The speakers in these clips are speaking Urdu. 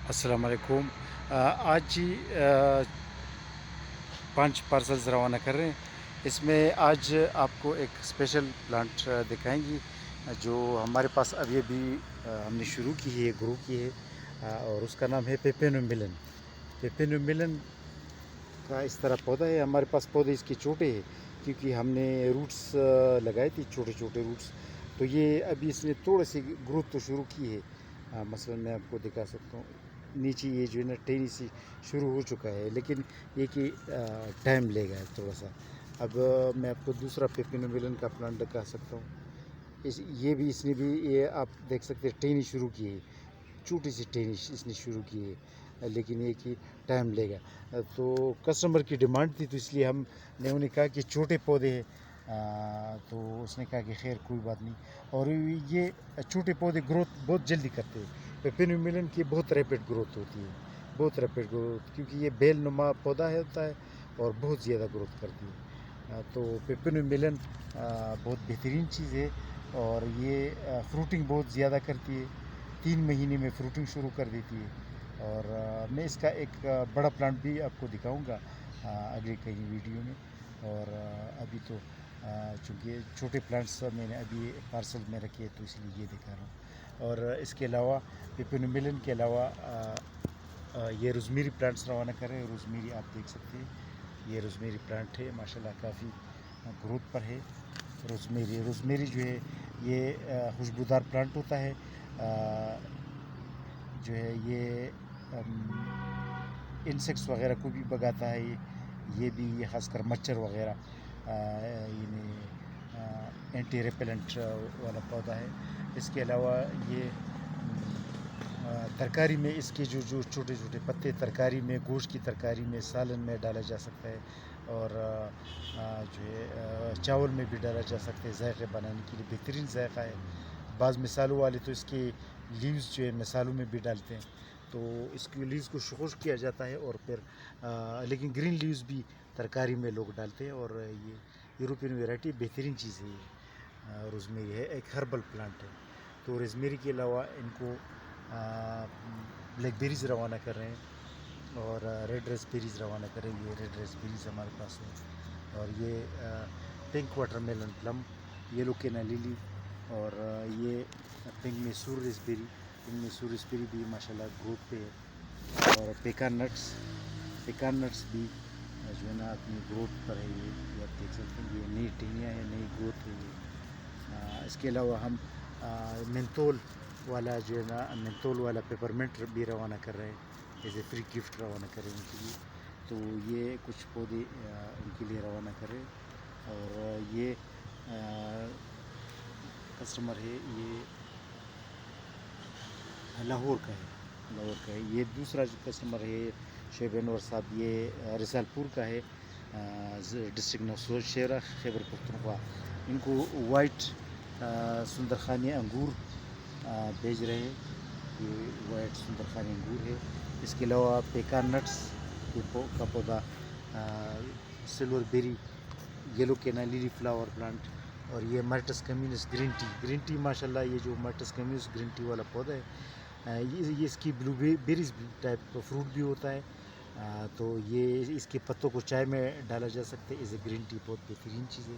السلام علیکم۔ آج جی 5 پارسلز روانہ کر رہے ہیں۔ اس میں آج آپ کو ایک اسپیشل پلانٹ دکھائیں گی جو ہمارے پاس ابھی ہم نے شروع کی ہے، گرو کی ہے، اور اس کا نام ہے پیپینو ملن۔ پیپینو ملن کا اس طرح پودا ہے، ہمارے پاس پودے اس کے چھوٹے ہیں کیونکہ ہم نے روٹس لگائے تھے، چھوٹے چھوٹے روٹس، تو یہ ابھی اس نے تھوڑے سی گروتھ تو شروع کی ہے۔ مثلا میں آپ کو دکھا سکتا ہوں، نیچے یہ جو ہے نا ٹینی سی شروع ہو چکا ہے، لیکن یہ کہ ٹائم لے گا تھوڑا سا۔ اب میں آپ کو دوسرا پیپینو ملن کا پلانٹ دکھا سکتا ہوں۔ یہ بھی اس نے بھی، یہ آپ دیکھ سکتے ہیں، ٹینی شروع کی ہے، چھوٹی سی ٹینی اس نے شروع کی ہے، لیکن یہ کہ ٹائم لے گا۔ تو کسٹمر کی ڈیمانڈ تھی، تو اس لیے ہم نے انہیں کہا کہ چھوٹے پودے ہیں، تو اس نے کہا کہ خیر کوئی بات نہیں۔ اور یہ چھوٹے پودے گروتھ بہت جلدی کرتے ہیں۔ پیپینو ملن کی بہت ریپڈ گروتھ ہوتی ہے، بہت ریپڈ گروتھ، کیونکہ یہ بیل نما پودا ہوتا ہے اور بہت زیادہ گروتھ کرتی ہے۔ تو پیپینو ملن بہت بہترین چیز ہے، اور یہ فروٹنگ بہت زیادہ کرتی ہے، 3 مہینے میں فروٹنگ شروع کر دیتی ہے۔ اور میں اس کا ایک بڑا پلانٹ بھی آپ کو دکھاؤں گا اگلے کہیں ویڈیو میں۔ اور ابھی تو چونکہ چھوٹے پلانٹس میں نے ابھی پارسل میں رکھے، تو اس لیے یہ دکھا رہا ہوں۔ اور اس کے علاوہ پیپینو ملن کے علاوہ یہ روزمیری پلانٹس روانہ کر رہے ہیں۔ روزمیری آپ دیکھ سکتے ہیں، یہ روزمیری پلانٹ ہے، ماشاءاللہ کافی گروتھ پر ہے۔ روزمیری جو ہے یہ خوشبودار پلانٹ ہوتا ہے، جو ہے یہ انسیکٹس وغیرہ کو بھی بگاتا ہے، یہ بھی خاص کر مچھر وغیرہ، یعنی اینٹی ریپیلنٹ والا پودا ہے۔ اس کے علاوہ یہ ترکاری میں اس کے جو چھوٹے چھوٹے پتے ترکاری میں، گوشت کی ترکاری میں، سالن میں ڈالا جا سکتا ہے، اور جو ہے چاول میں بھی ڈالا جا سکتا ہے، ذائقے بنانے کے لیے بہترین ذائقہ ہے۔ بعض مثالوں والے تو اس کے لیوز جو ہے مثالوں میں بھی ڈالتے ہیں، تو اس کی لیوز کو خشک کیا جاتا ہے، اور پھر لیکن گرین لیوز بھی ترکاری میں لوگ ڈالتے ہیں، اور یہ یوروپین ویرائٹی بہترین چیز ہے۔ یہ روزمیری ہے، ایک ہربل پلانٹ ہے۔ تو روزمیری کے علاوہ ان کو بلیک بیریز روانہ کر رہے ہیں، اور ریڈ ریسپیریز روانہ کر رہے ہیں۔ یہ ریڈ ریسپیریز ہمارے پاس ہے، اور یہ pink watermelon plum, yellow canna lily, اور یہ pink Mysore raspberry, pink Mysore raspberry بھی ماشاءاللہ گروتھ پہ ہے۔ اور پیکان نٹس بھی جو ہے نا اپنی گروتھ پر ہے، یہ آپ دیکھ سکتے ہیں، یہ نئی ٹہنیاں ہیں، نئی گروتھ ہے یہ۔ اس کے علاوہ ہم مینتول والا جو ہے نا، مینتول والا پیپرمنٹ بھی روانہ کر رہے ہیں، ایز اے فری گفٹ روانہ کر رہے ہیں ان کے لیے۔ تو یہ کچھ پودے ان کے لیے روانہ کر رہے ہیں۔ اور یہ کسٹمر ہے، یہ لاہور کا ہے۔ یہ دوسرا جو کسٹمر ہے شعیب انور صاحب، یہ رسال پور کا ہے، ڈسٹرکٹ نوسور شہرہ خیبر پختونخوا۔ ان کو وائٹ سندرخانی انگور بھیج رہے ہیں، یہ وائٹ سندرخانی انگور ہے۔ اس کے علاوہ پیکان نٹس کا پودا، سلور بیری، yellow canna Laila flower plant, اور یہ مرٹس کمیونس گرین ٹی ماشاءاللہ، یہ جو مرٹس کمیونس گرین ٹی والا پودا ہے، یہ اس کی بلو بیریز ٹائپ فروٹ بھی ہوتا ہے، تو یہ اس کے پتوں کو چائے میں ڈالا جا سکتا ہے، ایز اے گرین ٹی بہت بہترین چیز ہے۔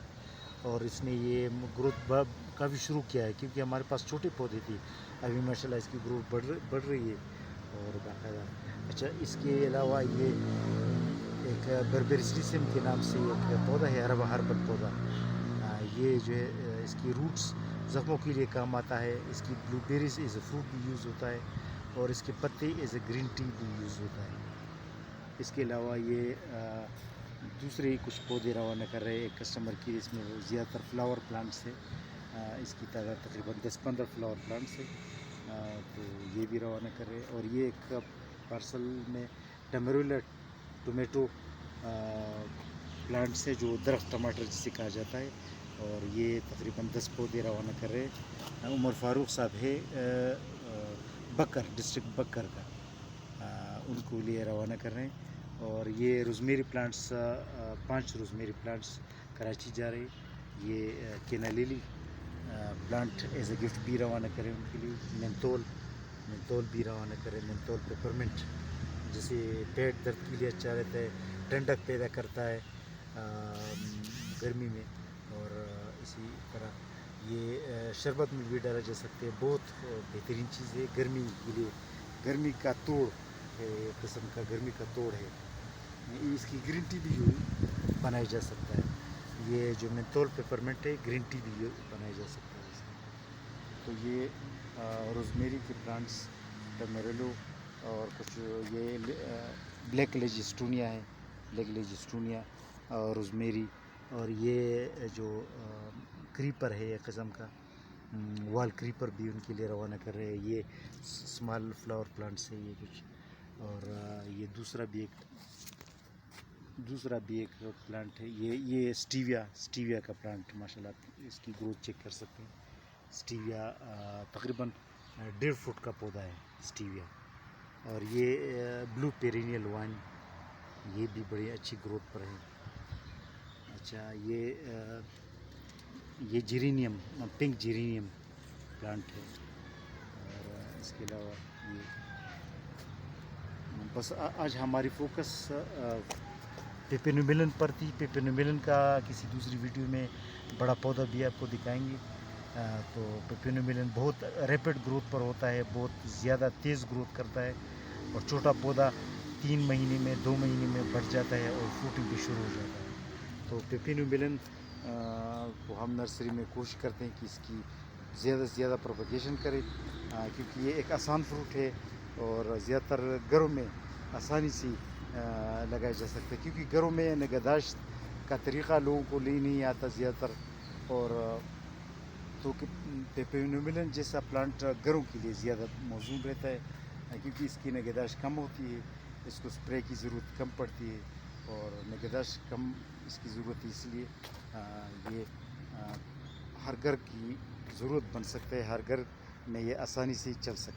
اور اس نے یہ گروتھ کافی شروع کیا ہے، کیونکہ ہمارے پاس چھوٹے پودے تھے، ابھی ماشاءاللہ اس کی گروتھ بڑھ رہی ہے، اور باقاعدہ۔ اچھا، اس کے علاوہ یہ ایک بربریسم کے نام سے ایک پودا ہے، ہربل پودا، یہ جو ہے اس کی روٹس زخموں کے لیے کام آتا ہے، اس کی بلو بیریز ایز اے فروٹ بھی یوز ہوتا ہے، اور اس کے پتے ایز اے گرین ٹی بھی یوز ہوتا ہے۔ اس کے علاوہ یہ دوسرے کچھ پودے روانہ کر رہے ہیں ایک کسٹمر کی، اس میں زیادہ تر فلاور پلانٹس ہے، اس کی تعداد تقریباً 10-15 فلاور پلانٹس ہے، تو یہ بھی روانہ کر رہے ہیں۔ اور یہ ایک پارسل میں ٹمیرولا ٹومیٹو پلانٹس ہے، جو درخت ٹماٹر جسے کہا جاتا ہے، اور یہ تقریباً 10 پودے روانہ کر رہے ہیں۔ عمر فاروق صاحب ہے بکر، ڈسٹرکٹ بکر کا، ان کو لیے روانہ کر رہے ہیں۔ اور یہ rosemary plants, 5 rosemary plants Karachi جا رہے ہیں۔ یہ canna lily plant as a gift بھی روانہ کریں ان کے لیے، مینتول منتول بھی روانہ کریں. منتول پیپرمنٹ جسے پیٹ درد کے لیے اچھا رہتا ہے, ٹھنڈک پیدا کرتا ہے گرمی میں. اور اسی طرح یہ شربت میں بھی ڈالا جا سکتے ہے. بہت بہترین چیز ہے گرمی کے لیے. گرمی کا توڑ ہے, ایک قسم کا گرمی کا توڑ ہے. اس کی گرین ٹی بھی بنایا جا سکتا ہے. یہ جو منتول پیپرمنٹ ہے گرین ٹی بھی بنایا جا سکتا ہے اس میں. تو یہ روزمیری کے پلانٹس, ٹمیریلو اور کچھ یہ بلیک لیجسٹونیا ہے, بلیک لیجسٹونیا اور روزمیری. اور یہ جو کریپر ہے ایک قسم کا وال کریپر بھی ان کے لیے روانہ کر رہے ہیں. یہ اسمال فلاور پلانٹس ہے یہ کچھ. اور یہ دوسرا بھی ایک پلانٹ ہے. یہ اسٹیویا کا پلانٹ, ماشاءاللہ آپ اس کی گروتھ چیک کر سکتے ہیں. اسٹیویا تقریباً 1.5 فٹ کا پودا ہے اسٹیویا. اور یہ بلو پیرینیل وائن, یہ بھی بڑی اچھی گروتھ پر ہے. اچھا, یہ جیرینیم, پنک جیرینیم پلانٹ ہے. اور اس کے علاوہ یہ بس آج ہماری فوکس پیپینومیلن پر تھی. پیپینومیلن کا کسی دوسری ویڈیو میں بڑا پودا بھی آپ کو دکھائیں گے. تو پیپینومیلن بہت ریپڈ گروتھ پر ہوتا ہے, بہت زیادہ تیز گروتھ کرتا ہے. اور چھوٹا پودا 3 مہینے میں 2 مہینے میں بڑھ جاتا ہے اور فروٹنگ بھی شروع ہو جاتا ہے. تو پیپینومیلن کو ہم نرسری میں کوشش کرتے ہیں کہ اس کی زیادہ سے زیادہ پروپیگیشن کرے, کیونکہ یہ ایک آسان فروٹ ہے اور زیادہ تر گھروں میں آسانی سے لگایا جا سکتا ہے. کیونکہ گھروں میں نگہداشت کا طریقہ لوگوں کو نہیں آتا زیادہ تر. اور تو پیپینومیلن جیسا پلانٹ گھروں کے لیے زیادہ موزوں رہتا ہے, کیونکہ اس کی نگہداشت کم ہوتی ہے, اس کو سپرے کی ضرورت کم پڑتی ہے اور نگہداشت کم اس کی ضرورت ہے. اس لیے یہ ہر گھر کی ضرورت بن سکتا ہے, ہر گھر میں یہ آسانی سے چل سکتا ہے.